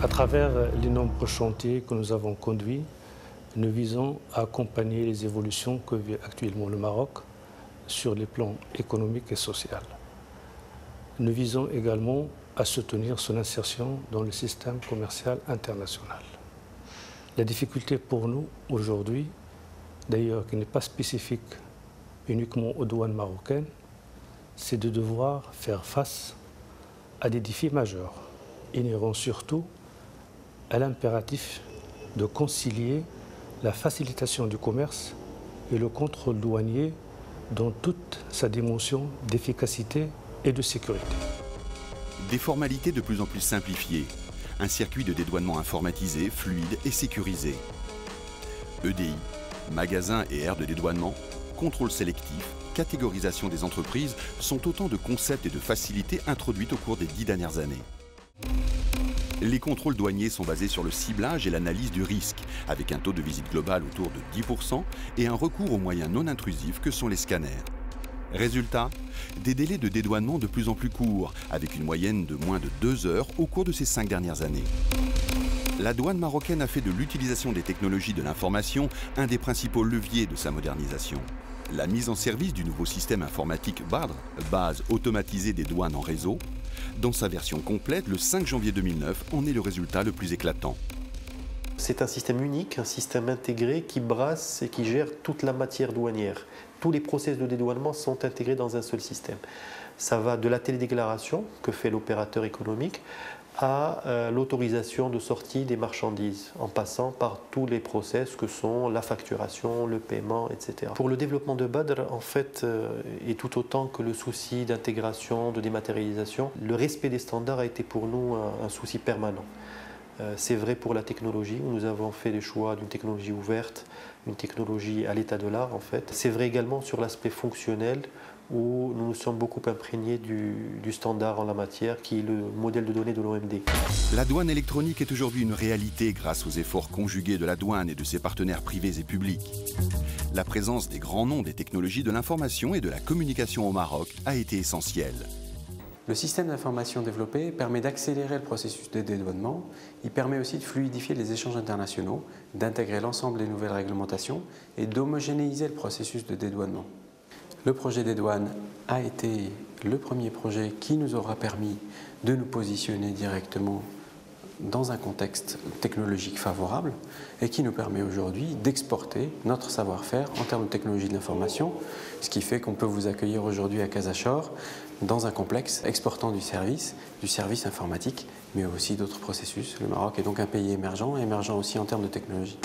À travers les nombreux chantiers que nous avons conduits, nous visons à accompagner les évolutions que vit actuellement le Maroc sur les plans économiques et sociaux. Nous visons également à soutenir son insertion dans le système commercial international. La difficulté pour nous aujourd'hui, d'ailleurs qui n'est pas spécifique uniquement aux douanes marocaines, c'est de devoir faire face à des défis majeurs, inhérents surtout à l'impératif de concilier la facilitation du commerce et le contrôle douanier dans toute sa dimension d'efficacité et de sécurité. Des formalités de plus en plus simplifiées, un circuit de dédouanement informatisé, fluide et sécurisé. EDI, magasins et aires de dédouanement, contrôle sélectif, catégorisation des entreprises sont autant de concepts et de facilités introduites au cours des 10 dernières années. Les contrôles douaniers sont basés sur le ciblage et l'analyse du risque, avec un taux de visite global autour de 10% et un recours aux moyens non intrusifs que sont les scanners. Résultat, des délais de dédouanement de plus en plus courts, avec une moyenne de moins de 2 heures au cours de ces 5 dernières années. La douane marocaine a fait de l'utilisation des technologies de l'information un des principaux leviers de sa modernisation. La mise en service du nouveau système informatique BADR, base automatisée des douanes en réseau, dans sa version complète le 5 janvier 2009, en est le résultat le plus éclatant. C'est un système unique, un système intégré qui brasse et qui gère toute la matière douanière. Tous les process de dédouanement sont intégrés dans un seul système. Ça va de la télédéclaration que fait l'opérateur économique à l'autorisation de sortie des marchandises, en passant par tous les process que sont la facturation, le paiement, etc. Pour le développement de BADR, en fait, et tout autant que le souci d'intégration, de dématérialisation, le respect des standards a été pour nous un souci permanent. C'est vrai pour la technologie, où nous avons fait le choix d'une technologie ouverte, une technologie à l'état de l'art en fait. C'est vrai également sur l'aspect fonctionnel, où nous nous sommes beaucoup imprégnés du standard en la matière, qui est le modèle de données de l'OMD. La douane électronique est aujourd'hui une réalité grâce aux efforts conjugués de la douane et de ses partenaires privés et publics. La présence des grands noms des technologies de l'information et de la communication au Maroc a été essentielle. Le système d'information développé permet d'accélérer le processus de dédouanement. Il permet aussi de fluidifier les échanges internationaux, d'intégrer l'ensemble des nouvelles réglementations et d'homogénéiser le processus de dédouanement. Le projet des douanes a été le premier projet qui nous aura permis de nous positionner directement dans un contexte technologique favorable et qui nous permet aujourd'hui d'exporter notre savoir-faire en termes de technologie de l'information, ce qui fait qu'on peut vous accueillir aujourd'hui à Casa Chor dans un complexe exportant du service informatique, mais aussi d'autres processus. Le Maroc est donc un pays émergent aussi en termes de technologie.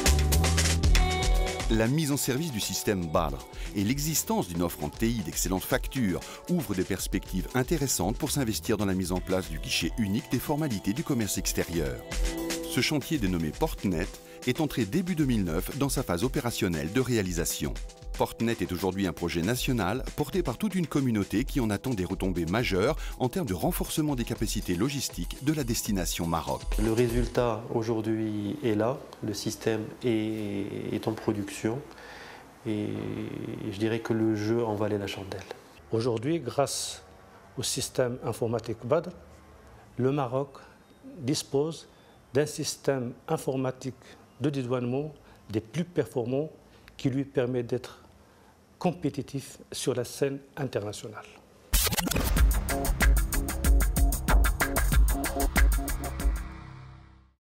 La mise en service du système BADR et l'existence d'une offre en TI d'excellente facture ouvrent des perspectives intéressantes pour s'investir dans la mise en place du guichet unique des formalités du commerce extérieur. Ce chantier dénommé Portnet est entré début 2009 dans sa phase opérationnelle de réalisation. Portnet est aujourd'hui un projet national porté par toute une communauté qui en attend des retombées majeures en termes de renforcement des capacités logistiques de la destination Maroc. Le résultat aujourd'hui est là, le système est en production et je dirais que le jeu en valait la chandelle. Aujourd'hui, grâce au système informatique BADR, le Maroc dispose d'un système informatique de dédouanement des plus performants qui lui permet d'être compétitif sur la scène internationale.